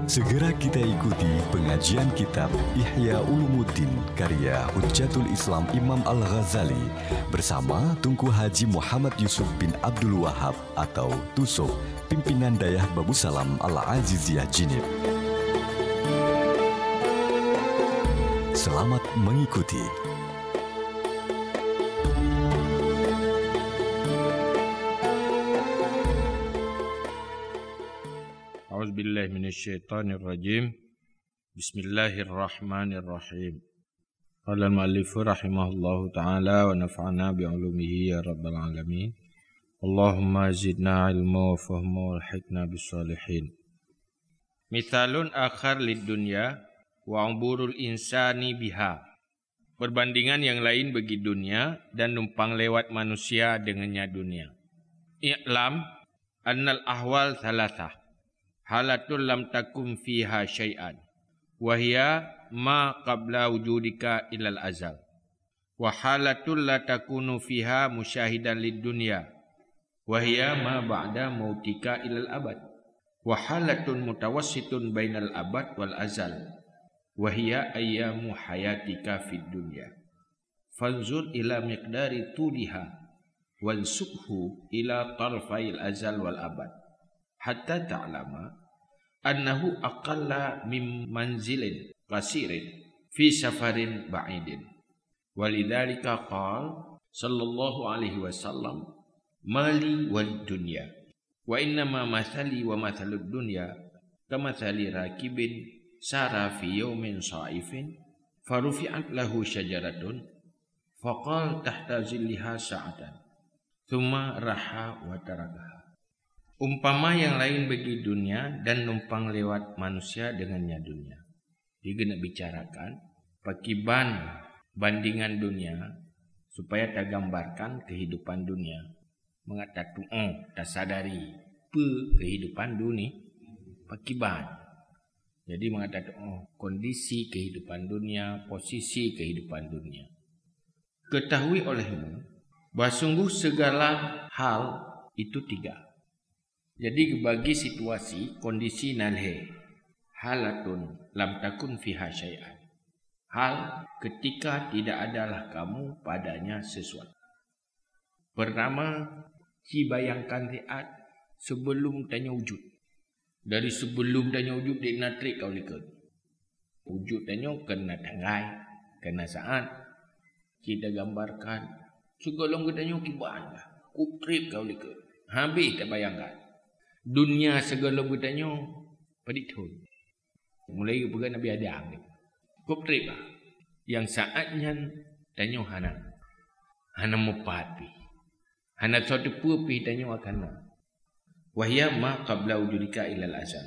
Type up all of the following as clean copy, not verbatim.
Segera kita ikuti pengajian kitab Ihya Ulumuddin karya Hujjatul Islam Imam Al-Ghazali bersama Tunku Haji Muhammad Yusuf bin Abdul Wahab atau Tusuk, pimpinan Dayah Babu Salam Al-Aziziyah Jinib. Selamat mengikuti. A'udzubillahi minasyaitonirrajim. Bismillahirrahmanirrahim. Qala al-mu'allif rahimahullahu ta'ala wa nafa'ana bi'ulumihi ya rabbal alamin. Allahumma zidna ilma wa fahma wa alhiqna bis-salihin. Mithalun akhar lid-dunya wa umburul insani biha. Perbandingan yang lain bagi dunia dan numpang lewat manusia dengannya dunia. I'lam annal ahwal thalathah. Halatul lam takum fiha syai'an wa hiya ma qabla wujudika ilal azal wa halatul la takunu fiha musyahidan lid dunya wa hiya ma ba'da mautika ilal abad wa halatun mutawassitun bainal abad wal azal wa hiya ayyamu hayatika fid dunya fanzur ila miqdari tuliha wal subhu ila tarfail azal wal abad hatta ta'lama annahu aqalla min manzilin qasirin fi safarin ba'idin walidzalika qala sallallahu alaihi wasallam mali wal dunya wa innama mathali wa mathalud dunya kamathali rakibin sara fi yawmin sha'ifin farufi'at lahu syajaratun faqal tahta zilliha sa'atan thumma raha wa tarakaha. Umpama yang lain bagi dunia dan numpang lewat manusia dengannya dunia. Dia kena bicarakan pakiban bandingan dunia supaya tak gambarkan kehidupan dunia. Mengatakan tak sadari kehidupan dunia pakiban. Jadi mengatakan kondisi kehidupan dunia, posisi kehidupan dunia. Ketahui olehmu bahawa sungguh segala hal itu tiga. Jadi bagi situasi kondisi nalhe halatun lam takun fiha syai'an. Hal ketika tidak adalah kamu padanya sesuatu. Pertama, ci bayangkan riat sebelum tanya wujud. Dari sebelum tanya wujud dia natrik kau lihat. Wujud tanya kena tanggai, kena saat. Kita gambarkan segala tanya kiban lah. Kutrik kau lihat. Habis tak bayangkan. Dunia segala bertanya peditun. Mulai pegang Nabi Adam ni. Kuprip lah. Yang saatnya tanya hana. Hana mupati. Hana suatu pupi tanya akana. Wahya ma qabla wujudika ilal azal.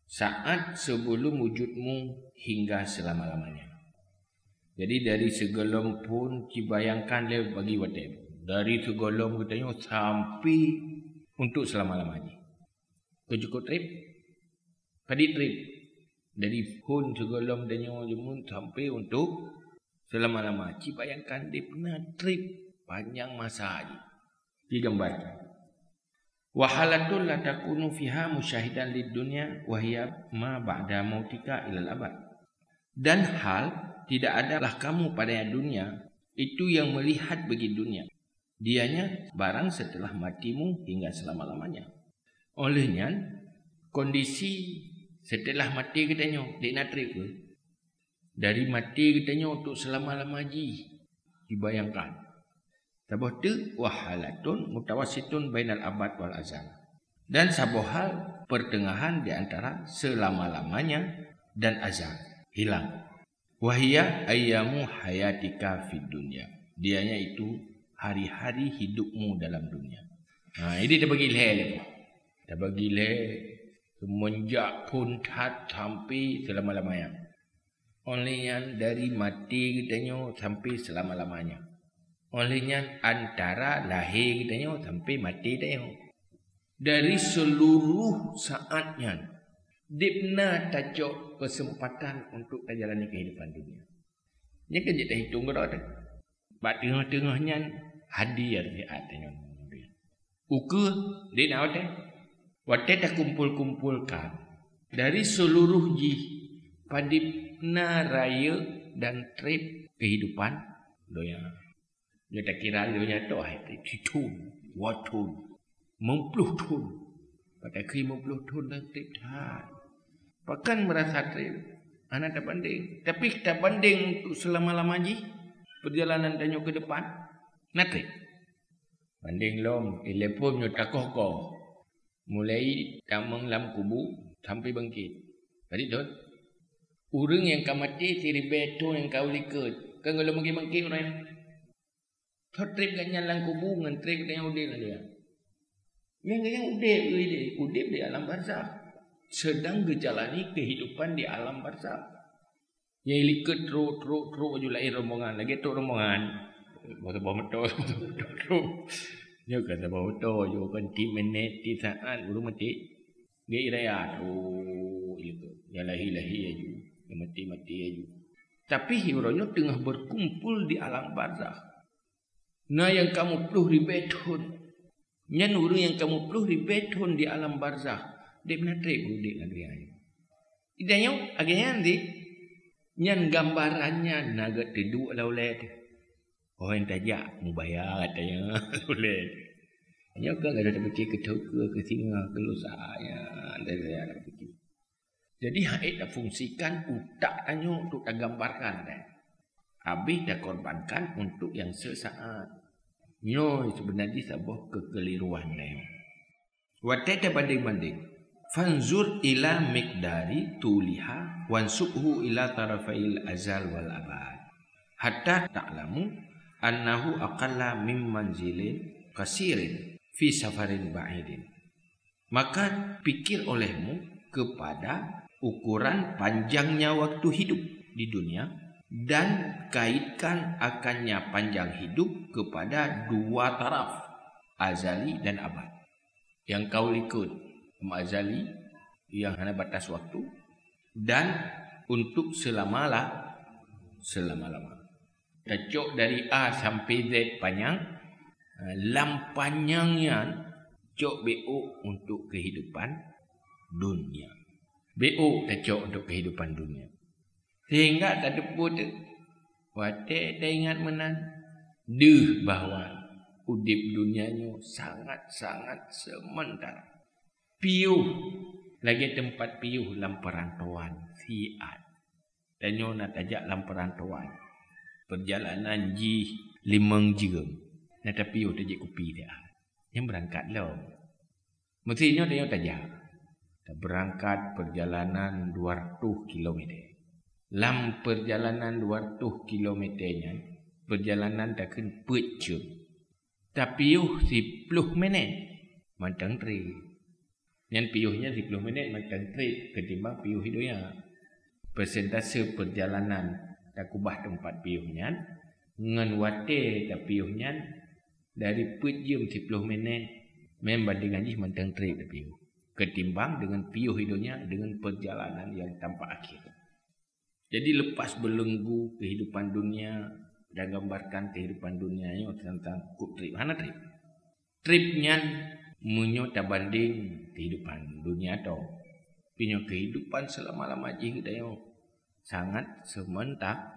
Saat sebelum wujudmu hingga selama-lamanya. Jadi dari segelom pun dibayangkan dia bagi wadah. Dari segelom bertanya sampai untuk selama-lamanya. Kejukut trip, padi trip dari pun segelom danyo jemun sampai untuk selama-lama. Cik bayangkan dia pernah trip panjang masa aja. Digambarkan. Wahalatul la takunu fiha musyahidan lid dunya wa hiya ma ba'da mautika ilal abad. Dan hal tidak adalah kamu pada dunia itu yang melihat bagi dunia. Dianya barang setelah matimu hingga selama-lamanya. Olehnya kondisi setelah mati katanya dia nak trip ke dari mati katanya untuk selama-lamanya dibayangkan sabah tu wahalatun mutawassitun bainal abad wal azal dan sabah hal pertengahan di antara selama-lamanya dan azal hilang wahia ayyamu hayatika fid dunya dianya itu hari-hari hidupmu dalam dunia. Ini dia bagi leh dah bagi semenjak pun tak sampai selama-lamanya. Olehnya dari mati kitanya sampai selama-lamanya. Olehnya antara lahir kitanya sampai mati kitanya. Dari seluruh saatnya dia tajuk kesempatan untuk menjalani kehidupan dunia. Ini kan kita hitung berapa? Bak tengah-tengahnya hadir di atasnya. Ukur dia nak ada. Waktu dah kumpul-kumpulkan Dari seluruh padipna raya dan trip kehidupan doya. Dia tak kira doya tu hitun, watun, 50 tahun. Pada 50 tahun dan trip dah. Bahkan merasa trip. Anak tak banding. Tapi kita banding untuk selama-lama perjalanan tanya ke depan. Nak trip. Banding lom, telepon nyo takoh-koh. Mulai tamang lam kubu sampai bangkit. Tadi tu, orang yang kau mati siri betul yang kau liket. Kan kalau bangkit orang. Thot trip ganyan lang kubu ngan trip dengan udil dia. Yang udil di alam barzakh. Sedang menjalani kehidupan di alam barzakh. Yang liket teruk juga lahir rombongan. Lagi tu rombongan. Bawa motor. Dia kata bawa motor. Dia kan 10 minit, 10 saat. Baru mati. Dia iraya. Yang lahir-lahir aja. Yang mati-mati aja. Tapi hironya tengah berkumpul di alam barzakh. Nah yang kamu perlu ribetun. Yang orang yang kamu perlu ribetun di alam barzakh. Dia benar trip dia dengan dia. Idanya akhirnya nanti. Yang gambarannya naga tidur laulet. Orang tajak mau bayar katanya laulet. Hanya kan ada fikir ke singa ke lusanya. Ada fikir. Jadi haid dah fungsikan utak tanya untuk dah gambarkan dah. Habis dah korbankan untuk yang sesaat. Nyo sebenarnya sebuah kekeliruan dah. Wadah banding-banding. Fanzur ila miqdari tuliha wansubhu ila tarafail azal wal abad hatta ta'lamu annahu aqalla min manzilin kasirin fi safarin ba'idin. Maka pikir olehmu kepada ukuran panjangnya waktu hidup di dunia dan kaitkan akannya panjang hidup kepada dua taraf, azali dan abad. Yang kau ikut azali yang hanya batas waktu dan untuk selama-lama. Kacok dari A sampai Z panjang, lam panjangnya cok BO untuk kehidupan dunia. BO kacok untuk kehidupan dunia. Sehingga tak debut wate dah ingat menan bahawa udip dunianya sangat-sangat sementara. Piuh lagi tempat piuh dalam perantauan siat. Dan nyo nak ajak dalam perantauan. Perjalanan 5 jam. Nak piuh tajak kopi dia. Yang berangkat lah. Mestinya dia tajak. Berangkat perjalanan 200 km. Dalam perjalanan 200 km nya perjalanan takkan 4 jam. Tapi piuh 10 minit. Mantang tri. Yang piuhnya 10 minit macam trip ketimbang piuh hidupnya. Persentase perjalanan tak kubah tempat piuhnya ngan wate tak piuhnya dari jam 10 minit membandingkan jih macam trip tak piuh. Ketimbang dengan piuh hidupnya dengan perjalanan yang tanpa akhir. Jadi lepas belenggu kehidupan dunia dan gambarkan kehidupan dunianya tentang trip. Mana trip? Tripnya munyo tak banding kehidupan dunia tu. Pinyo kehidupan selama-lama jidayo sangat sementara.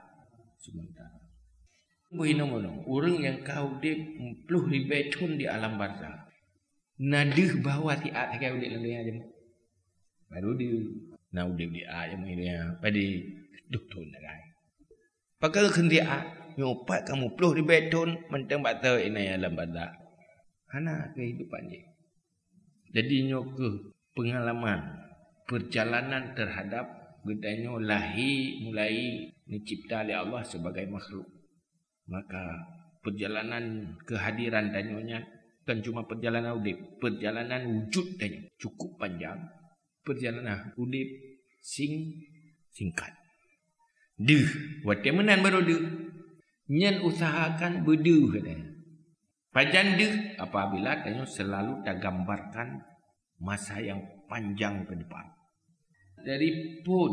Buhinomono, orang yang kau dip pluh ribetun di alam barzakh. Nadih bahawa tiat kau dip dunia je. Baru dia nak udip di a je dia pada doktor nak ai. Pakai kendia nyopat kamu pluh ribetun mentang bata ini alam barzakh. Hana kehidupan je. Jadi ke pengalaman perjalanan terhadap gedanya lahir mulai dicipta oleh Allah sebagai makhluk. Maka perjalanan kehadiran danyonya bukan cuma perjalanan udip, perjalanan wujud danyo cukup panjang. Perjalanan udip singkat. Wate menan baru nyen usahakan berduh katanya. Pajan apabila danyo selalu dah gambarkan masa yang panjang ke depan. Dari pun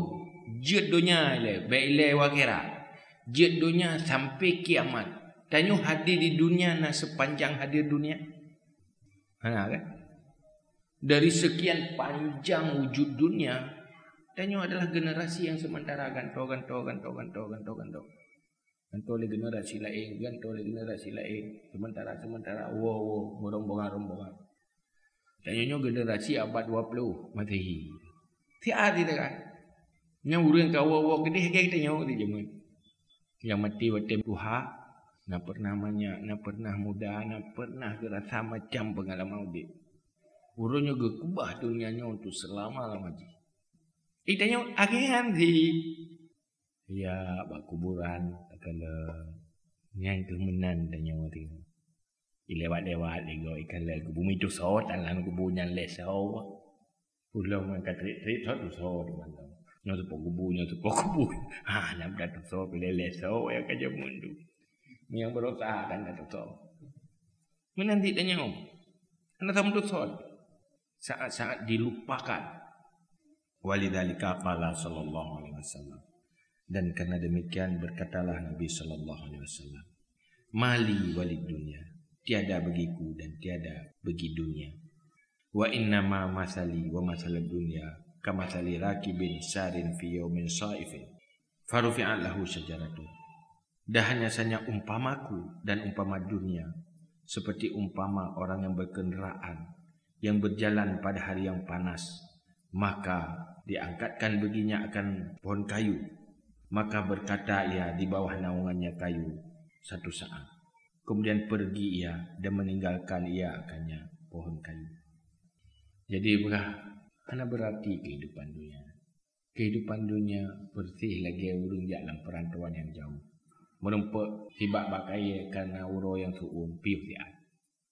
jet dunia baik wakira. Jet dunia sampai kiamat. Danyo hadir di dunia na sepanjang hadir dunia. Kan? Dari sekian panjang wujud dunia Tanya adalah generasi yang sementara gantung oleh generasi lain, gantung oleh generasi lain. Sementara rombongan. Tanya generasi abad 20 Masehi. Tiada dia kan. Yang urang kau gede kita tanya di zaman. Yang mati waktu Tuhan, nak pernah banyak, nak pernah muda, nak pernah rasa macam pengalaman dia. Urangnya gekubah dunianya untuk selama-lamanya. Tanya akhirnya ya bak kuburan kalau yang kemenan tanya mati. Lewat lego ikan le bumi tu sawat dalam kubunya lesau. Pulau mangkat trik tu sawat mantap. Nyo tu kubunya tu kubu. Nak dah tu sawat pilih lesau ya kerja mundu. Yang berusaha kan tu sawat. Menanti tanya anak tamu tu sawat. Saat-saat dilupakan. Walidzalika qala sallallahu alaihi wasallam. Dan karena demikian berkatalah Nabi sallallahu alaihi wasallam, mali walid dunya, tiada bagiku dan tiada bagi dunia. Wa inna ma masali wa masalad dunya kamathali rakibin sarin fi yaumin saifin farufi'a lahu syajaratu. Dah hanya saja umpamaku dan umpama dunia seperti umpama orang yang berkenderaan yang berjalan pada hari yang panas, maka diangkatkan baginya akan pohon kayu. Maka berkata ia di bawah naungannya kayu satu saat. Kemudian pergi ia dan meninggalkan ia akannya pohon kayu. Jadi berarti kehidupan dunia. Kehidupan dunia bersih lagi urung dalam perantauan yang jauh. Merempak tibak bakai karena uro yang suum piuh dia.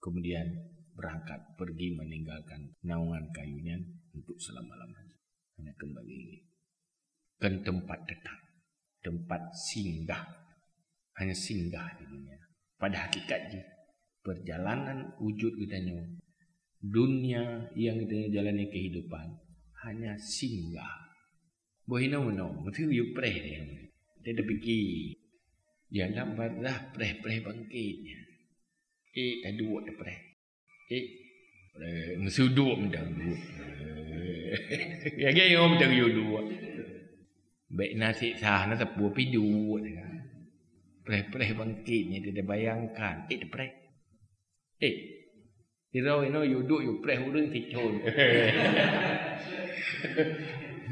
Kemudian berangkat pergi meninggalkan naungan kayunya untuk selama-lamanya. Hanya kembali ke tempat tetap. Tempat singgah, hanya singgah di dunia. Pada hakikatnya perjalanan wujud kitanya, dunia yang kita jalani kehidupan hanya singgah. Bohina meno, mesti you pray dia. Dia dah fikir, dia lambat dah pray bangkitnya. Tak dua dah pray. Mesti dua mendak dua. Ya gaya om tak you dua. Baik nasi sah na tepu pidu Preh bangkitnya dia bayangkan. Preh. Dirau ino you duk you preh urang ticon.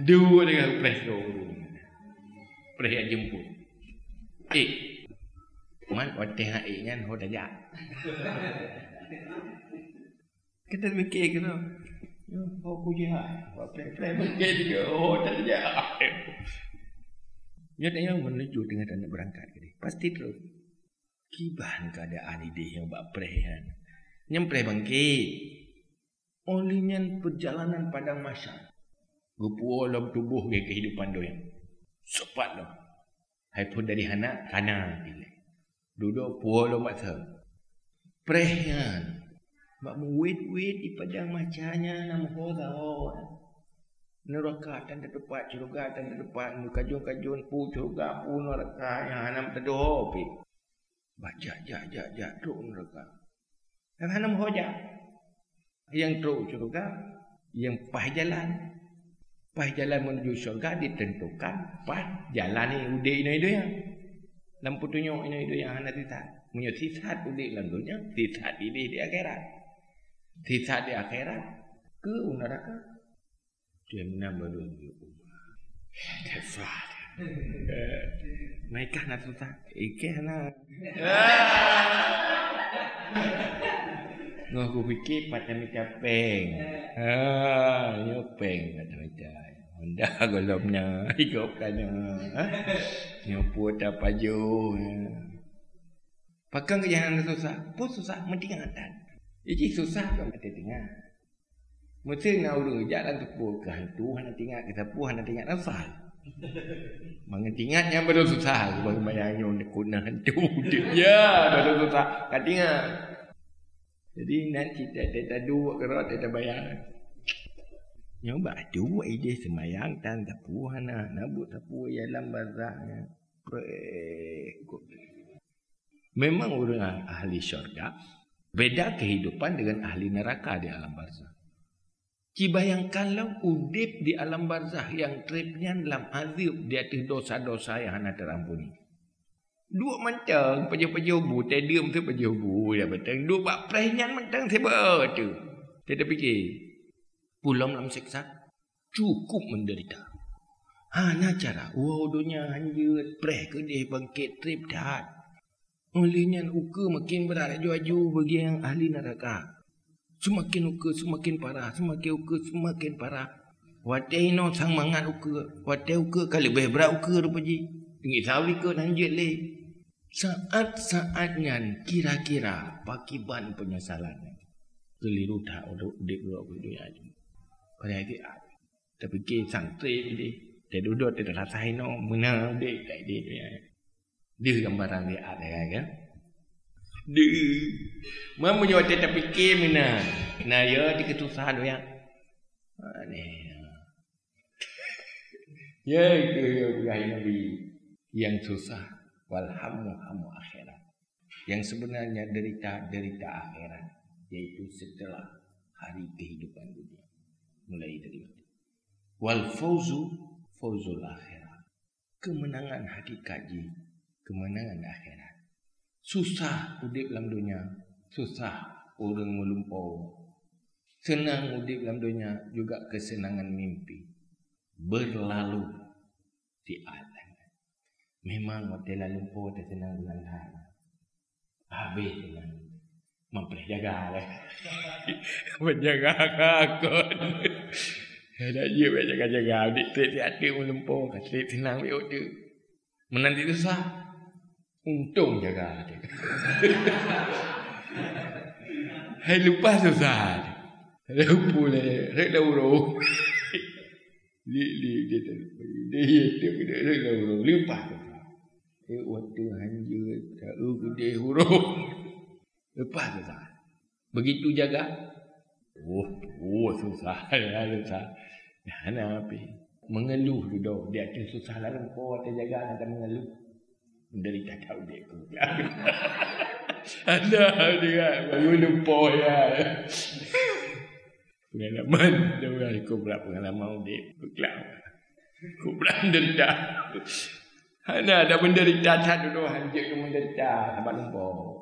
Dua dengan preh urang. Preh yang jemput. Man wateh hai ngan ho daja. Kita mikir kena. Yo ho kuja. Preh bangkit dia ho daja. Dia yang menuju dengan anak berangkat ke dia. Pasti terus. Kibahan keadaan ide yang buat prehan. Yang preh bangkit. Olehnya perjalanan padang masyar. Gupu dalam tubuh ke kehidupan dia. Cepat dah. Hai pun dari anak kana pilih. Duduk puah dalam masa. Prehan. Bak wait di padang masyarnya nama hoza. Neraka dan terdepan, syurga dan terdepan, kajun pu syurga pu neraka yang hanam tedoh pi. Baca jak truk neraka. Yang hanam hoja. Yang truk syurga, yang pah jalan menuju syurga ditentukan pah jalan ni udik ini dia. Lampu tunjuk ini dia yang hanam sisat. Punya sisat udik lantunya, sisat ini di akhirat. Sisat di akhirat ke neraka. Dia menambah dulu. Tefat. Mereka nak susah. Nak. Aku fikir patah macam peng. Ini peng kata macam. Honda golomnya. Ikut kena. Ini pun tak paju. Pakai kejangan susah. Pun susah. Mentingatan. Ini susah ke mati tinggal. Mesti nak urung jalan tu ke hantu hana tinggal kita puh hana tinggal asal. Mengingat yang baru susah bagi bayangnya untuk kuna hantu dia baru susah kat tinggal. Jadi nanti tak dua kerot tak bayang. Nyoba dua ide semayang tan tapu hana nabut tapu dalam bazahnya. Memang orang ahli syurga beda kehidupan dengan ahli neraka di alam barzah. Ci bayangkanlah udip di alam barzah yang tripnya dalam azab di atas dosa-dosa yang hana terampuni. Dua mentang pejauh-pejauh bu, tedium tu pejauh bu ya beteng. Dua bak prehnyan mentang seba tu. Tidak fikir. Pulang dalam siksa cukup menderita. Hana cara dunia hanjut preh ke dia bangkit trip dah. Olehnya uka makin berat aju-aju bagi yang ahli neraka. Semakin uka semakin parah, semakin uka semakin parah. Watai no sang mangat uka, watai uka kali lebih berat uka rupaji. Tinggi sawi ke hanjut le. Saat-saatnya kira-kira pakiban penyesalan. Keliru tak udik buat dunia aja. Pada itu tapi ke santri dia dia duduk dia rasain no mana udik tak dia dia gambaran dia ada kan dia mau menjawab dia tapi ke mana nah ya di ketusah do yang ni ya itu ya bukan nabi yang susah walhamu akhirat yang sebenarnya derita akhirat yaitu setelah hari kehidupan dunia mulai dari wal fauzul akhirat kemenangan hakikatnya kemenangan akhirat susah udip dalam dunia susah orang melumpau senang udip dalam dunia juga kesenangan mimpi berlalu di alam memang hotel lumpau tersenang dengan hal habis dengan memperjaga lah menjaga kakon ada je jaga-jaga adik tu ada melempau kata tenang dia tu menanti susah untung jaga dia hai lupa susah lupa le rek dauro li dia rek dauro lupa waktu hanjur tahu gede huruf lepas susah. Begitu jaga. Susah. Apa? Mengeluh dulu. Dia akan susah lalu. Dia jaga akan mengeluh. Menderita tahu dia. Ada dia. Baru lupa ya. Pengalaman. Aku berat pengalaman dia. Aku berat menderita. Ada menderita. Tak dulu hanjur ke menderita. Nampak lupa.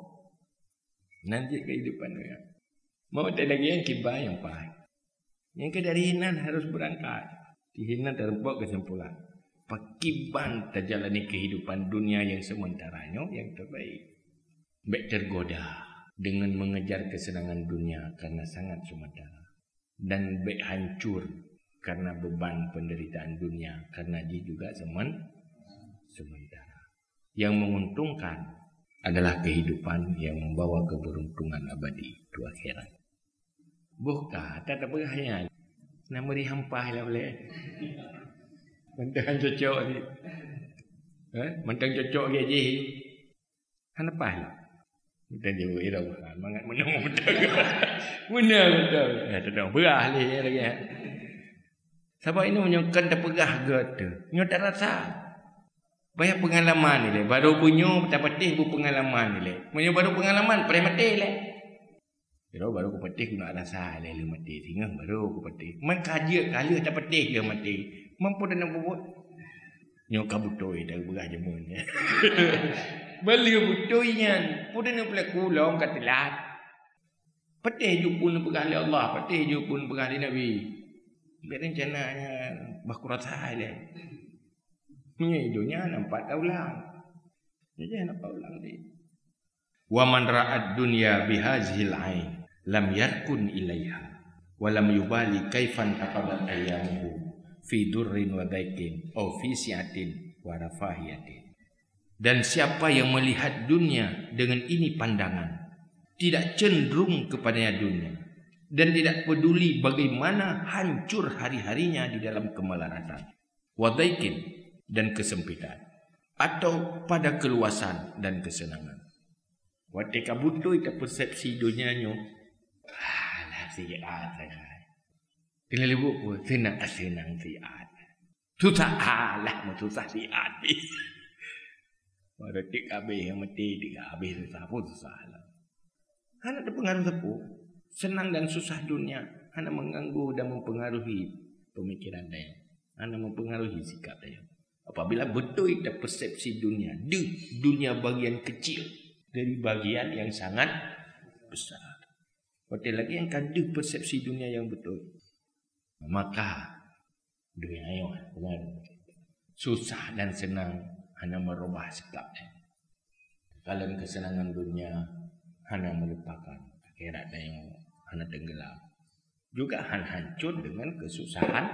Nanti kehidupan dia. Mau tak lagi yang kibah yang pahit. Yang dari hinan harus berangkat. Di hinan terbuat kesimpulan. Pakiban terjalani kehidupan dunia yang sementaranya yang terbaik. Baik tergoda dengan mengejar kesenangan dunia karena sangat sementara. Dan baik hancur karena beban penderitaan dunia karena dia juga sementara. Yang menguntungkan adalah kehidupan yang membawa keberuntungan abadi itu akhirat. Bukan, tak berahnya. Nama dihampah lah boleh. Mentang cocok ni. Mentang cocok dia je. Hanapah lah. Mentang dia berira bukan. Mangat menang betul. Menang betul. Tak tahu berah lagi. Sebab ini menyokkan tak berah ke. Nyo tak rasa. Banyak pengalaman ni le. Baru punya tak patih bu pengalaman ni le. Punya baru pengalaman pada mati le. Baru aku patih aku nak rasa le mati sehingga baru aku patih. Man kaji kali tak patih dia mati. Mampu dan buat. Nyo kabutoi dah berah jemun. Beli butoinya. Pudan pula kulong katelat. Patih ju pun berah le Allah, patih ju pun berah le Nabi. Biar rencananya bakurat saya le. Hidupnya nampak ulang. Jadi nampak ulang dia. Wa man ra'ad dunya bihazihil ain lam yarkun ilaiha wa lam yubali kaifan aqabat ayyamuhu fi durrin wa daikin aw fi si'atin wa rafahiyatin. Dan siapa yang melihat dunia dengan ini pandangan, tidak cenderung kepadanya dunia dan tidak peduli bagaimana hancur hari-harinya di dalam kemelaratan. Wa daikin dan kesempitan atau pada keluasan dan kesenangan. Waktu kabutu itu persepsi dunianya. Alah siat saya. Kena lebuk pun senang siat. Susah alah susah siat. Pada tik habis yang mati tiga habis susah pun susah lah. Kan ada pengaruh sepuh. Senang dan susah dunia hanya mengganggu dan mempengaruhi pemikiran dia. Hanya mempengaruhi sikap dia. Apabila betul kita persepsi dunia, dunia bagian kecil dari bagian yang sangat besar. Betul lagi yang ada persepsi dunia yang betul. Maka dunia yang susah dan senang hanya merubah sikapnya. Dalam kesenangan dunia hanya melupakan akhirat yang hanya tenggelam. Juga hancur dengan kesusahan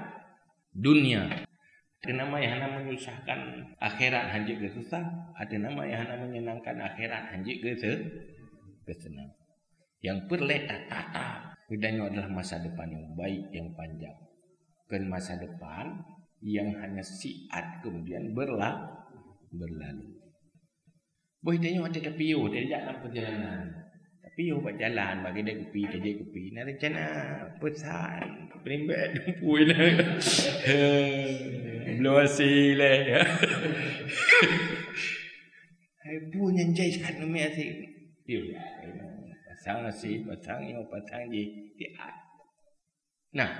dunia. Ada nama yang hanya menyusahkan akhirat hancur ke susah. Ada nama yang hanya menyenangkan akhirat hancur ke senang. Yang perletak-tata bedanya adalah masa depan yang baik, yang panjang. Bukan masa depan yang hanya siat kemudian berlalu. Boleh tengok ada piyo, dia jalan perjalanan. Tapi yo buat jalan bagi dia kepi, dia kepi. Nak rencana pesan, perimbet dumpui lah. Belum hasil lah. Hai punya jai kan nama asyik. Yo, pasang asyik, pasang yo, pasang je. Nah,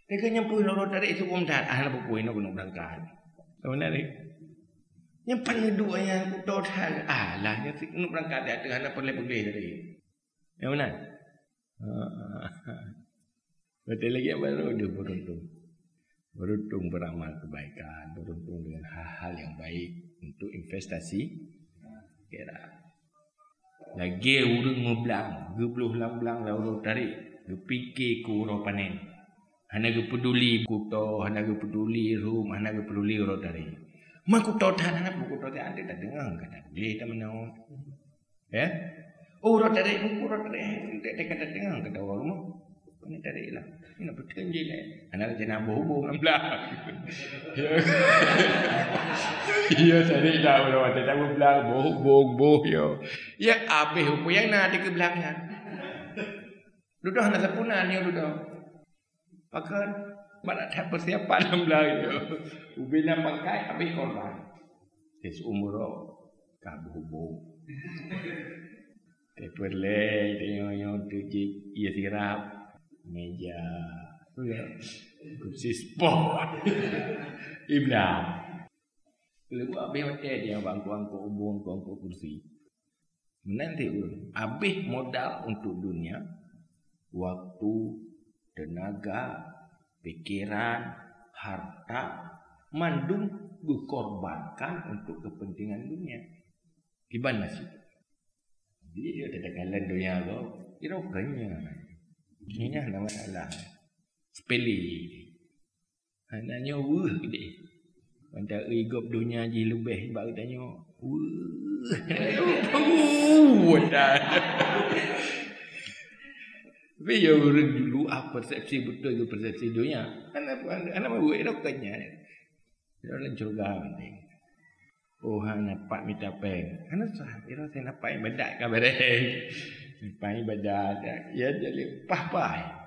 dia kan nyampu lorot dari itu pun dah. Nak berpuai nak guna berangkat. Mana ni? Yang paling dua yang total lah yang nak berangkat dia tengah nak perleh-perleh tadi. Yang mana? Betul lagi yang baru dia beruntung beramal kebaikan, beruntung dengan hal-hal yang baik untuk investasi. Kira lagi urang ngoblang, gebluh lamblang lalu tarik, gepikir ku ro panen. Hana ge peduli kuto, hana ge peduli rum, hana ge peduli ro tarik. Mak tahu tanah buku tahu ada tak dengar kata dia tak menau, ya? Oh rot dari buku rot dari dia kata dengar kata orang rumah, ini dari lah, ini betul je lah. Anak jangan bohong amlah. Iya tadi dah belum ada tahu belang bohong yo. Ya abis apa yang nak di kebelakangnya? Duduk anak sepunan ni duduk, pakai. Mana tak persiapan dalam belakang. Ubina pakai habis korban. Tes umur kabuh. Teperle tengok tuji ia sirap meja. Kursi sport. Iblam. Lalu habis hotel dia bangku ubung bangku kursi. Menanti habis modal untuk dunia, waktu, tenaga, pikiran, harta, mandum dikorbankan untuk kepentingan dunia. Gimana sih? Jadi dia tak kalah dunia tu, kira bukannya. Ini nama masalah. Sepele. Hanya gede. Pada igop dunia je lebih sebab tanya. Dah. Tapi ya orang dulu persepsi betul ke persepsi dunia. Anak buat itu bukannya. Dia orang curga penting. Oh nampak minta peng. Anak sah. Dia saya nampak ibadat kabar dia. Nampak ibadat. Ya jadi pah-pah.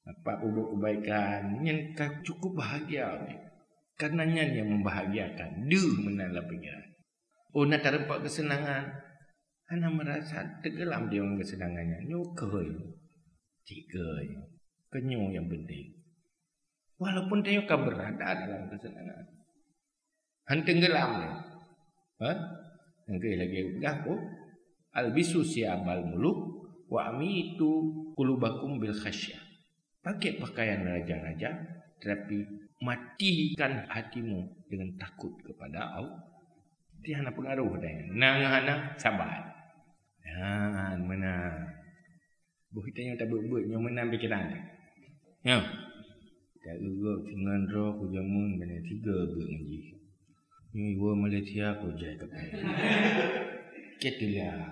Nampak ubah kebaikan. Yang cukup bahagia. Karenanya yang membahagiakan. Dia menalah pengiran. Oh nak terempat kesenangan. Anak merasa tenggelam dia dengan kesenangannya. Nyukai. Tiga kenyung yang penting. Walaupun dia akan berada dalam kesenangan. Tenggelam ni. Nanti lagi berapa? Albisu siabal muluk wa amitu qulubakum bil khasyah. Pakai pakaian raja-raja tetapi matikan hatimu dengan takut kepada Allah. Dia hanya pengaruh dia. Nang sabar. Dan mana bukan tak buat yang menang pikiran. Ya. Tak urut dengan roh kujamun benda 3 ke ngaji. Ni gua Malaysia aku jai kapal. Ketulah.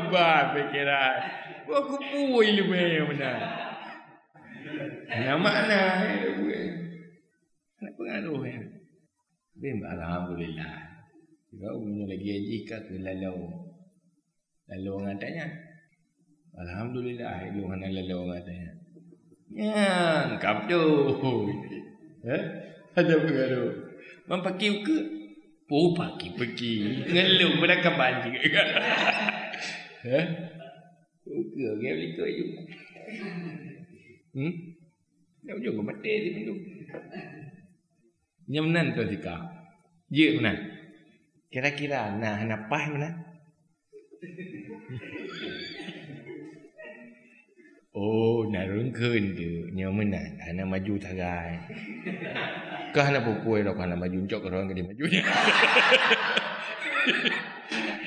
Bah pikiran. Aku puai lebih mana. Nama mana? Nak pengaruh ya. Alhamdulillah. Kau punya lagi haji ke lalau. Lalu orang tanya. Alhamdulillah itu mana lalu orang tanya. Ya, kapdo. Ada pengaruh. Mampaki ke? Oh, pagi. Ngeluh pada kapan juga. Ke dia beli ke je. Dia juga mati di pintu. Nyamnan tu tika. Je mana? Kira-kira nah napah mana? Oh, narun keun tu. Nyamanan ana maju tagai. Kah nak pupui dah kana maju uncok orang ke dia majunya.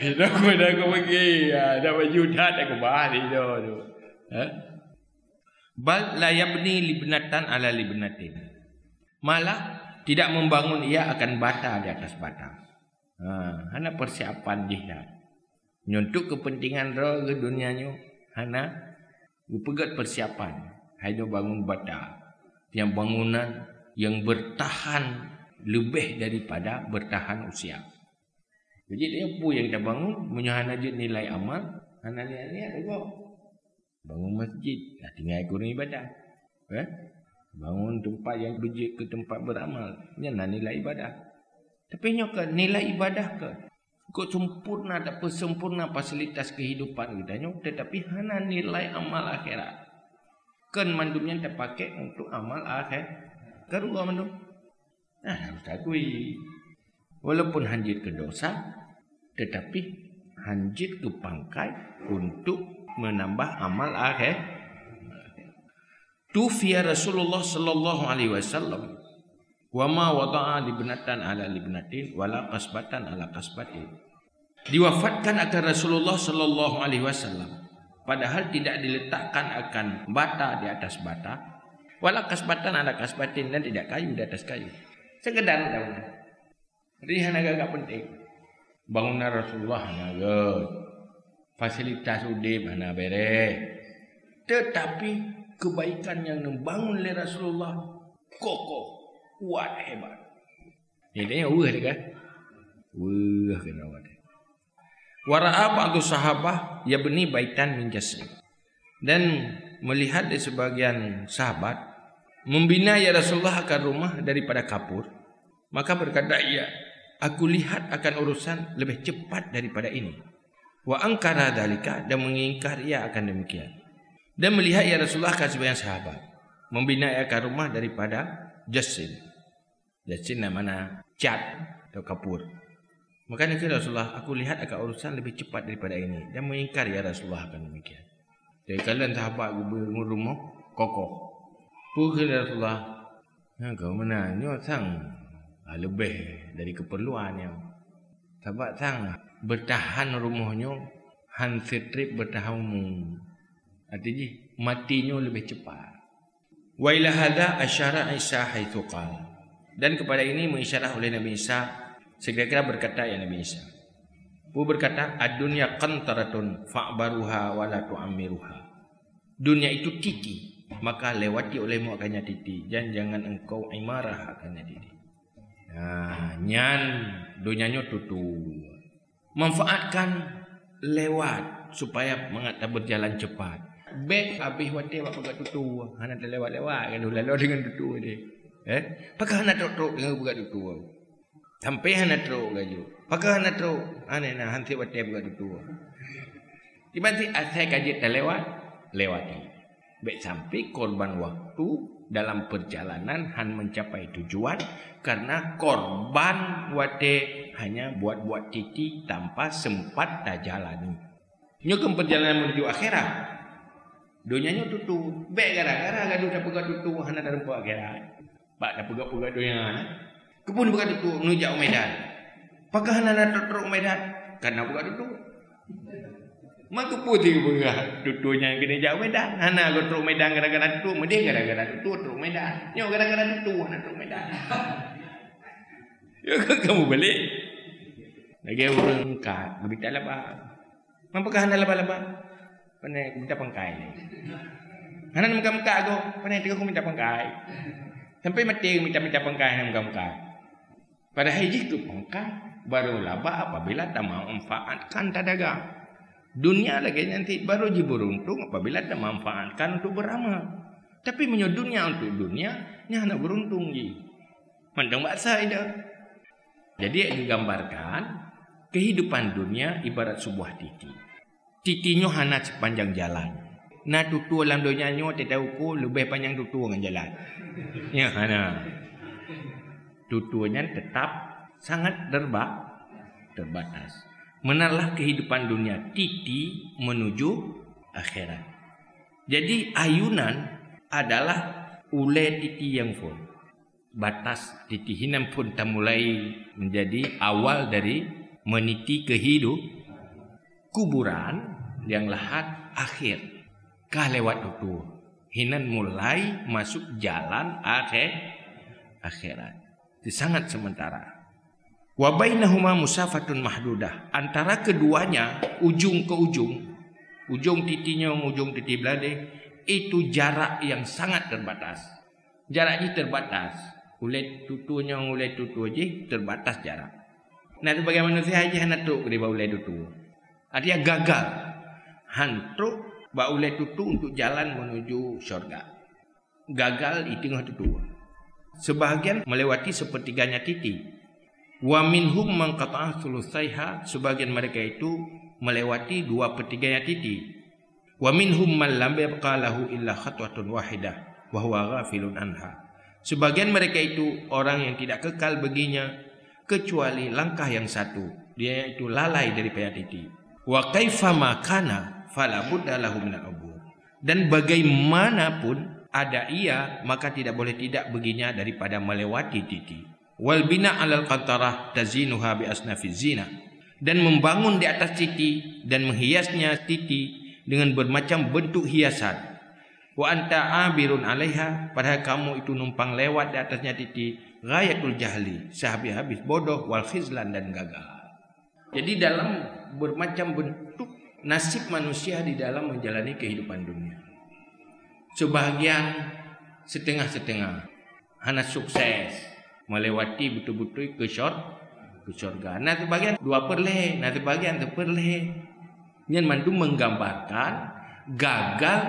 Dah aku pergi. Dah maju dah aku bahari dah tu. Bal la yabni libnatan ala libnatin. Malah tidak membangun ia akan bata di atas bata. Hana persiapan jihad. Nyuntuk kepentingan roh ke dunianya. Hana pegat persiapan. Hanya bangun bata. Yang bangunan yang bertahan lebih daripada bertahan usia. Jadi dia apa yang kita bangun, menyahana je nilai amal, hana lihat juga. Bangun masjid, tinggal kurang ibadah. Bangun tempat yang berjik ke tempat beramal, nyana nilai ibadah. Tapi nyoka nilai ibadah ke? Kok sempurna tak sempurna fasilitas kehidupan kita nyok, tetapi hana nilai amal akhirat. Kan mandumnya terpakai untuk amal akhirat. Kedua mandum. Harus akui. Walaupun hanjit ke dosa, tetapi hanjit ke pangkai untuk menambah amal akhir. Tufiya Rasulullah sallallahu alaihi wasallam wa ma wada'a libnatan ala libnatin wala qasbatan ala qasbatin. Diwafatkan akan Rasulullah sallallahu alaihi wasallam padahal tidak diletakkan akan bata di atas bata, wala kasbatan ala kasbatin, dan tidak kayu di atas kayu. Sekedar bangunan. Rihan agak penting. Bangunan Rasulullah agak fasilitas udip hana bere. Tetapi kebaikan yang membangun oleh Rasulullah kokoh, kuat, hebat. Ini yang wah kan? Wah kena wah. Wara'a ba'du sahabah yabni baitan min jasad. Dan melihat di sebagian sahabat membina ya Rasulullah akan rumah daripada kapur, maka berkata ia, aku lihat akan urusan lebih cepat daripada ini. Wa angkara dalika, dan mengingkar ia akan demikian. Dan melihat ya Rasulullah akan sebagian sahabat membina ia akan rumah daripada jasin. Jasin namanya cat atau kapur. Maka dia kata Rasulullah, aku lihat akan urusan lebih cepat daripada ini, dan mengingkar ya Rasulullah akan demikian. Jadi kalian sahabat bangun rumah kokoh. Pukul Rasulullah, kau mana? Nyo sang lebih dari keperluannya. Sahabat sang bertahan rumahnya, hansir trip bertahan. Artinya matinya lebih cepat. Wa ila hadza asyara Isa haitsu qala. Dan kepada ini mengisyarah oleh Nabi Isa, segera berkata ya Nabi Isa. Berkata, ad-dunya qantaratun fa'baruha wa la tu'ammiruha. Dunia itu titi, maka lewati olehmu akannya titi, dan jangan engkau imarah akannya titi. Nyan dunianya tutu. Manfaatkan lewat supaya mengata berjalan cepat. Bek habis wate apa buat tutu. Hana terlewat-lewat kan lalu dengan tutu dia. Pakai hana tok dengan buat tutu. Sampai hana tok gaju. Pakai hana tok ane na hanti wate buat tutu. Tiba-tiba asai kaji terlewat, lewati. Baik sampai korban waktu dalam perjalanan han mencapai tujuan karena korban wate hanya buat-buat titi tanpa sempat dah jalani. Nyukum perjalanan menuju akhirat. Dunianya tutu. Baik gara-gara gaduh dah pegat tutu hana dalam akhirat. Pak dah pegat-pegat dunia. Kepun pegat tutu menuju Medan. Pakah hana nak teruk Medan karena pegat tutu. Maka putih berat tutunya kena jauh Medan. Hana aku teruk Medan gara-gara tutu. Mending gara-gara tutu teruk Medan. Nyok gara-gara tutu hana teruk Medan. Ya kamu balik. Lagi orang kat. Berita labah. Mampakah hana labah-labah? Pandai minta pangkai ni. Hana nak muka-muka aku. Pandai tiga aku minta pangkai. Sampai mati minta pangkai hana muka-muka. Pada hari itu pangkai baru labah apabila tak manfaatkan tak dagang. Dunia lagi nanti baru je beruntung apabila tak manfaatkan untuk beramal. Tapi punya dunia untuk dunia, ni nak beruntung je. Mandang bahasa itu. Jadi digambarkan kehidupan dunia ibarat sebuah titi. Titinyo hana sepanjang jalan. Na tutu dalam dunianyo tahu ko lebih panjang tutu dengan jalan. Ya hana. Tutunya tetap sangat terbatas. Menalah kehidupan dunia titi menuju akhirat. Jadi ayunan adalah ule titi yang full. Batas titi hinam pun tak mulai menjadi awal dari meniti kehidupan kuburan yang lahat akhir. Kah lewat tutu. Hinan mulai masuk jalan akhirat. Itu sangat sementara. Wa bainahuma musafatun mahdudah. Antara keduanya ujung ke ujung titinya ujung titi belade itu jarak yang sangat terbatas. Jaraknya terbatas. Ulet tutunya ulet tutu aja terbatas jarak. Nah sebagai manusia aja hendak tu di bawah ulet tutu. Artinya gagal. Hantruk baulai tutu untuk jalan menuju syurga. Gagal di tengah tutu. Sebahagian melewati sepertiganya titi. Wa minhum man qata'a thulutsaiha, sebagian mereka itu melewati 2/3 titi. Wa minhum man lam yabqa lahu illa khatwatun wahidah wa huwa ghafilun anha. Sebagian mereka itu orang yang tidak kekal baginya kecuali langkah yang satu. Dia itu lalai daripada titi. Wa kaifa ma kana fala budda lahu minal ubur. Dan bagaimanapun ada ia, maka tidak boleh tidak baginya daripada melewati titi. Wal bina 'alal qantarah tazinuha bi asnafiz zina. Dan membangun di atas titi dan menghiasnya titi dengan bermacam bentuk hiasan. Wa anta 'abirun 'alaiha, padahal kamu itu numpang lewat di atasnya titi, ghayatul jahli, sehabis-habis bodoh, wal khizlan, dan gagal. Jadi dalam bermacam bentuk nasib manusia di dalam menjalani kehidupan dunia. Sebahagian setengah-setengah. Hana sukses melewati betul-betul ke syurga. Nah sebahagian 2/4, nah sebahagian 1/4. Yang mandu menggambarkan gagal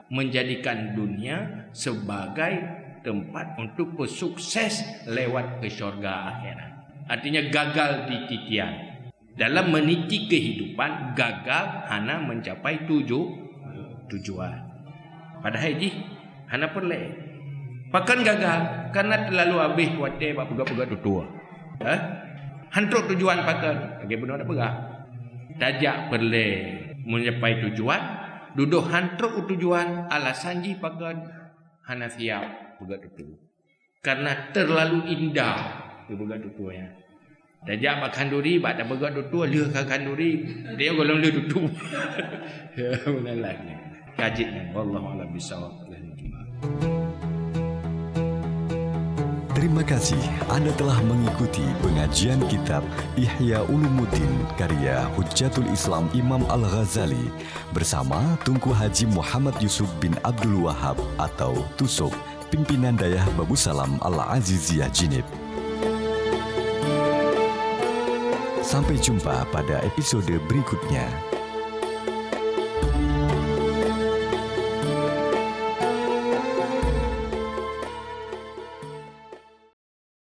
menjadikan dunia sebagai tempat untuk bersukses lewat ke syurga akhirat. Artinya gagal di titian. Dalam meniti kehidupan gagal hana mencapai tujuan. Padahal ini hana perle. Pakan gagal karena terlalu habis kuatnya bak pegang-pegang tutua. Hantuk tujuan pakan. Bagi benar nak pegang. Tajak perle mencapai tujuan. Duduk hantuk tujuan alasan ji pakan hana siap pegang tutua. Karena terlalu indah pegang tutuanya. Dajak makan duri, bak tak bergerak tutu, leh makan duri. Dia golong leh tutu. Ya, benar lagi. Kajitnya. Wallahu a'lam bishawab. Terima kasih Anda telah mengikuti pengajian kitab Ihya Ulumuddin karya Hujjatul Islam Imam Al-Ghazali bersama Tunku Haji Muhammad Yusuf bin Abdul Wahab atau Tusuk, pimpinan Dayah Babu Salam Al-Aziziyah Jinib. Sampai jumpa pada episode berikutnya.